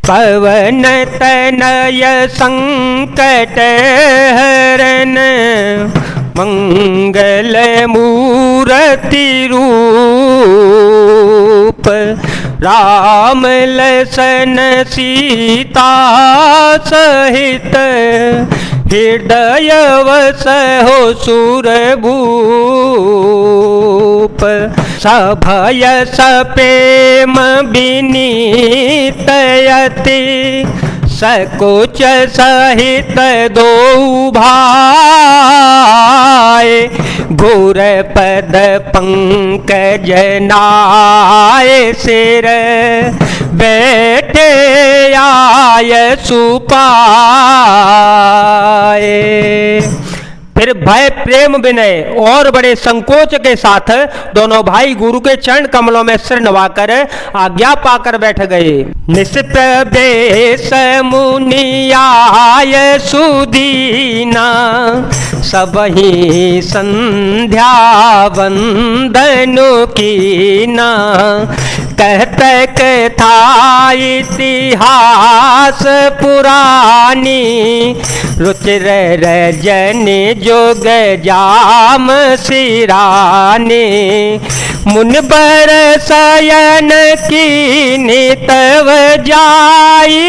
पवन तनय संकट हरन मंगल मूर्ति रूप राम लसन सीता सहित हृदय वसहो सुरभूप सभय सप्रेम विनीतयति सकुच सहित दो भाई घोर पद पंकज नाय सिर बैठे आय सुपाए। फिर भय प्रेम विनय और बड़े संकोच के साथ दोनों भाई गुरु के चरण कमलों में सिर नवाकर आज्ञा पाकर बैठ गए। निशित बेश मुनियाय सुदीना सबही संध्या वंदनु कीना कहत कथा इतिहास पुरानी रुचिर रजन जोग जाम सिराने मुनबर शयन की तव जाई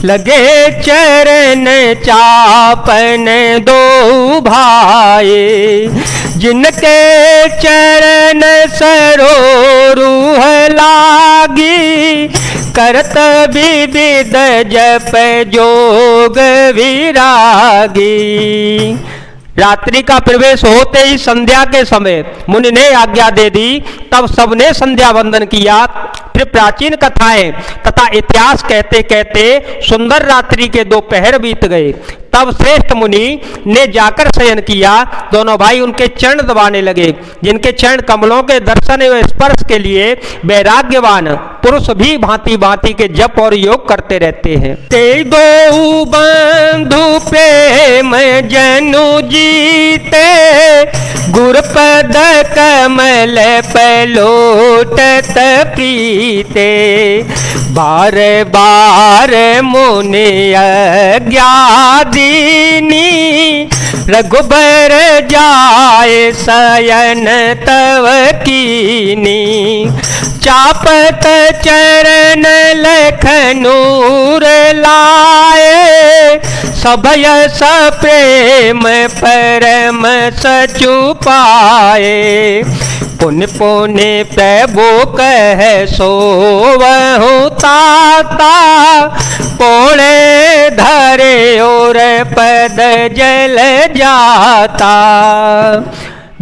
लगे चरण चापन दो भाई जिनके चरण सरोरूह लागी करत विविध जप जोग विरागी। रात्रि का प्रवेश होते ही संध्या के समय मुनि ने आज्ञा दे दी। तब सबने संध्या वंदन किया। फिर प्राचीन कथाएं तथा इतिहास कहते कहते सुंदर रात्रि के दोपहर बीत गए। तब श्रेष्ठ मुनि ने जाकर शयन किया। दोनों भाई उनके चरण दबाने लगे। जिनके चरण कमलों के दर्शन एवं स्पर्श के लिए वैराग्यवान पुरुष भी भांति भांति के जप और योग करते रहते हैं। ते दो बंधु प्रेम जनु जीते गुरपद कमल पलोटत प्रीते बार बार मुनि अज्ञादीनी रघुबर जाए शयन तव कीनी चापत चरण लखनूर लाए सभय सप्रेम परम सचु पाए पुण्य पुण्य प्रभु कह सोवहु ताता पोणे धरे और पद जल जाता।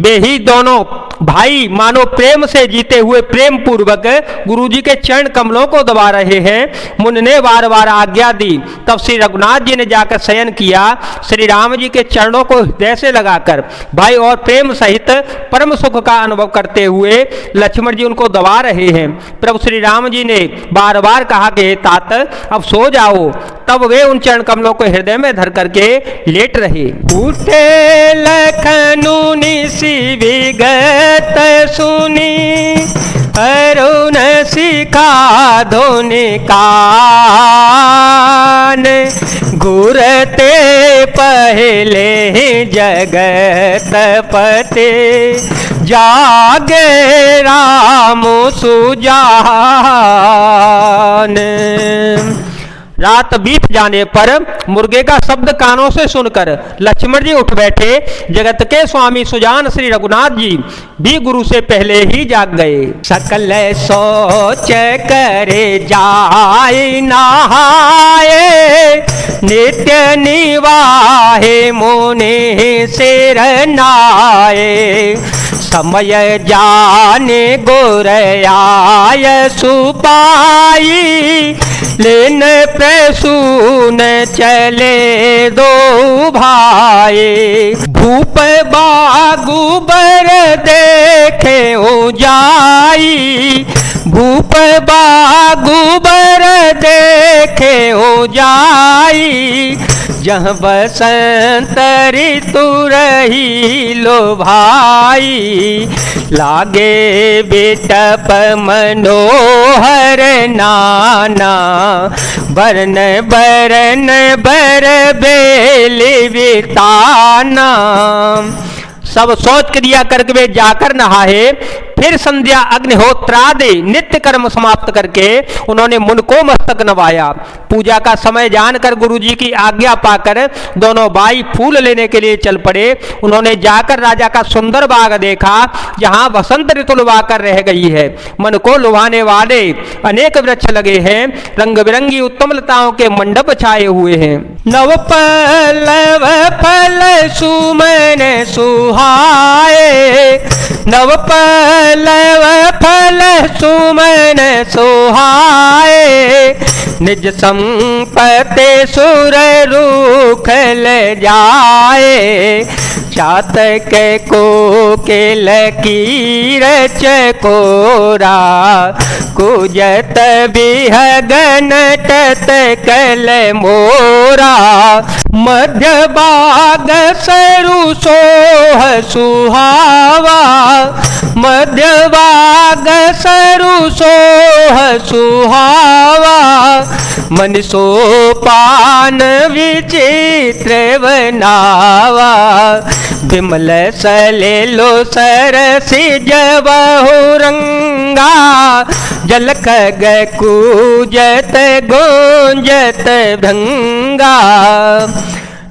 वे ही दोनों भाई मानो प्रेम से जीते हुए प्रेम पूर्वक गुरु जी के चरण कमलों को दबा रहे हैं। मुनि ने बार बार आज्ञा दी। तब श्री रघुनाथ जी ने जाकर शयन किया। श्री राम जी के चरणों को हृदय से लगाकर भाई और प्रेम सहित परम सुख का अनुभव करते हुए लक्ष्मण जी उनको दबा रहे हैं। प्रभु श्री राम जी ने बार बार कहा कि तात अब सो जाओ। तब वे उन चरण कमलों को हृदय में धर करके लेट रहे। उठे लखनूनी सी विगत सुनी अरुण शिखा धोने कान घूरते पहले जगत पते जागे राम सुजान। रात बीत जाने पर मुर्गे का शब्द कानों से सुनकर लक्ष्मण जी उठ बैठे। जगत के स्वामी सुजान श्री रघुनाथ जी भी गुरु से पहले ही जाग गए। सकल सोच करे जाए नहाए नित्य निवाहे मुनि सिर नाए समय जाने गोरयाय सुपाई लेन प्रसून चले दो भाई भूप बागुबर देखे हो जाई भूप बागुबर देखे हो जाई जह बसंत ऋतु रही लो भाई, लागे बेटप मनोहर नाना, बरन बरन बर बेली बिताना। सब शौच क्रिया करके वे जाकर नहाए, फिर संध्या अग्निहोत्रादि नित्य कर्म समाप्त करके उन्होंने मुन को मस्तक नवाया। पूजा का समय जानकर गुरुजी की आज्ञा पाकर दोनों भाई फूल लेने के लिए चल पड़े। उन्होंने जाकर राजा का सुंदर बाग देखा, जहां वसंत ऋतु लुभाकर रह गई है। मन को लुभाने वाले अनेक वृक्ष लगे हैं, रंग बिरंगी उत्तम लताओं के मंडप छाए हुए हैं। नव पल्लव फल सुमन सुहाए, नव पल्लव फल सुमन सुहाए, निज संपत्ति सुर रूख ले जाए, चातक को केल कीर चकोरा, कुजत बिहगन टत कल मोरा, मध्य बाग सरु सोह सुहावा, मध्य बाग सरु सोह सुहावा, मन सोपान विचित्र बनावा, विमल सलेलो सरसि बहुरंगा, जलक कूजत गूंजत भृंगा।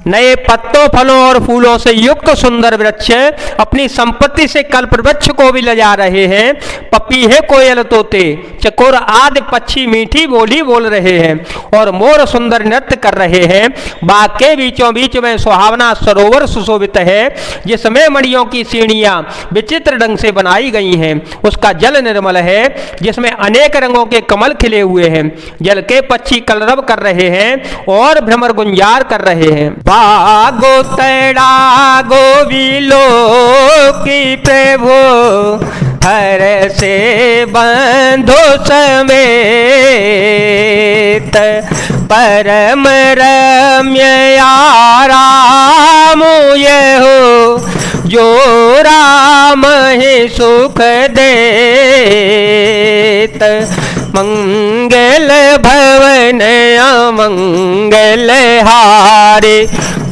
नए पत्तों फलों और फूलों से युक्त सुंदर वृक्ष अपनी संपत्ति से कल्प वृक्ष को भी ले जा रहे हैं। पपीहे कोयल तोते चकोर आदि पक्षी मीठी बोली बोल रहे हैं और मोर सुंदर नृत्य कर रहे हैं। बाग के बीचों बीच में सुहावना सरोवर सुशोभित है, जिसमें मणियों की सीढ़ियां विचित्र ढंग से बनाई गई हैं। उसका जल निर्मल है, जिसमें अनेक रंगों के कमल खिले हुए हैं। जल के पक्षी कलरव कर रहे हैं और भ्रमर गुंजार कर रहे हैं। बागो तड़ा गोविलो की प्रभु, हर से बंधो समेत, परम रम्य आराम ये हो, जो राम ही सुख देत, मंगल भवन अमंगल हारे,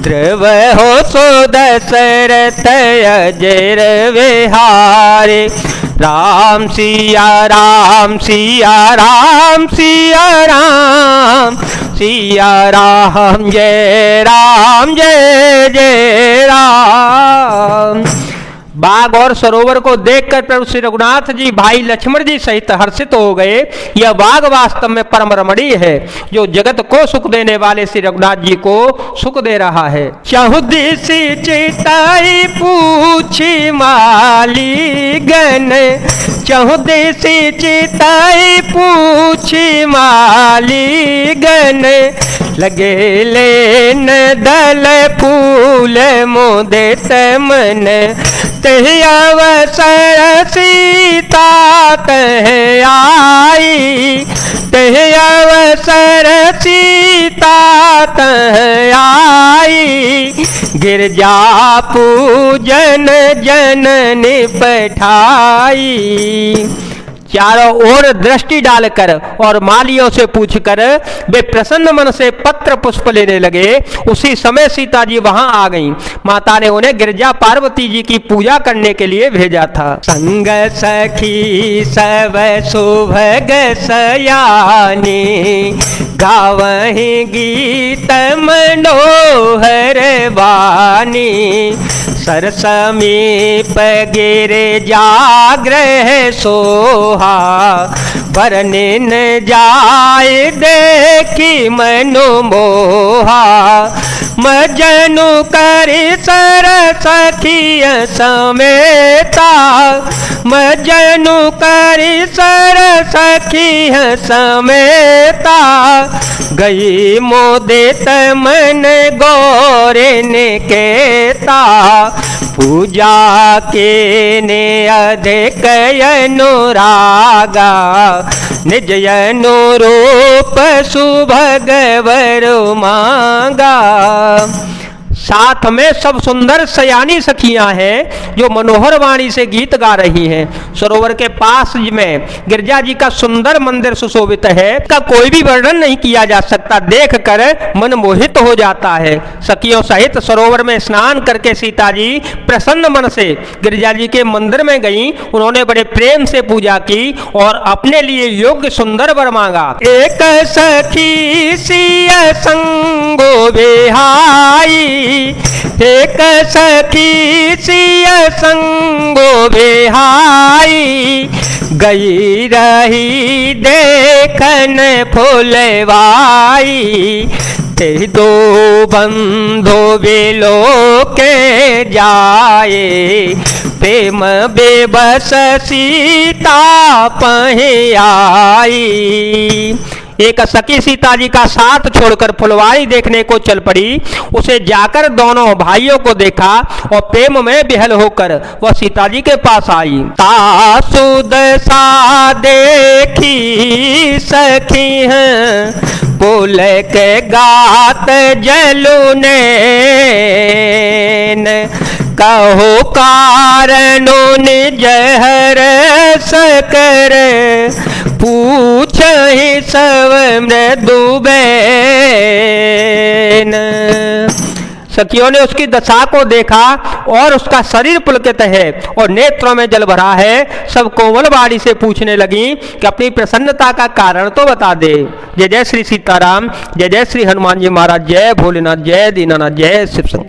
ध्रुव हो सो दशरथ अजर विहारे, राम सिया राम सिया राम सिया राम, सिया राम जय जय राम। बाग और सरोवर को देखकर प्रभु श्री रघुनाथ जी भाई लक्ष्मण जी सहित हर्षित हो गए। यह बाग वास्तव में परम रमणीय है, जो जगत को सुख देने वाले श्री रघुनाथ जी को सुख दे रहा है। चहुदिशि चिताई पूछी माली गण, चहुदिशि चिताई पूछी माली गण, लगे लेन दल फूल मोदित मन, तहि अवसर सीता तह आई, तहि अवसर सीता तह आई, गिरजा पूजन जननी पठाई। चारों ओर दृष्टि डालकर और मालियों से पूछकर वे प्रसन्न मन से पत्र पुष्प लेने लगे। उसी समय सीता जी वहां आ गईं। माता ने उन्हें गिरजा पार्वती जी की पूजा करने के लिए भेजा था। संग सखी सब सुभग सयानी, गावहि गीत मनोहर वाणी, सर समीप गिरे जाग्रह सोहा, बरनिन जाय देखी मनु मोहा, मजनु करि सर सखिय समेता, मजनु करि सर सखिय समेता, गई मोदित मन गौर निकेता, पूजा के ने अधिक अनुरागा, निज अनुरूप सुभगवर मांगा। साथ में सब सुंदर सयानी सखियां हैं जो मनोहर वाणी से गीत गा रही हैं। सरोवर के पास में गिरजा जी का सुंदर मंदिर सुशोभित है, का कोई भी वर्णन नहीं किया जा सकता, देखकर मन मोहित हो जाता है। सखियों सहित सरोवर में स्नान करके सीता जी प्रसन्न मन से गिरजा जी के मंदिर में गईं। उन्होंने बड़े प्रेम से पूजा की और अपने लिए योग्य सुंदर वर मांगा। एक सखी सिय संगो बेहाई, एक सखी सिय संगो बेहाई, गई रही देखन फुलवाई, ते दो बंधो बेलो के जाए, प्रेम बेबस सीता पहे आई। एक सखी सीता जी का साथ छोड़कर फुलवारी देखने को चल पड़ी। उसे जाकर दोनों भाइयों को देखा और प्रेम में बिहल होकर वह सीता जी के पास आई। तासुद सा देखी सखी हैं, पुल के गात जलुनैन, कहो कारणों निज हरस कर, पूछहि सब मृदु बैन। सखियों ने उसकी दशा को देखा और उसका शरीर पुलकित है और नेत्रों में जल भरा है। सब कोमल वाणी से पूछने लगी कि अपनी प्रसन्नता का कारण तो बता दे। जय जय श्री सीताराम, जय जय श्री हनुमान जी महाराज, जय भोलेनाथ, जय दीनानाथ, जय शिव शंकर।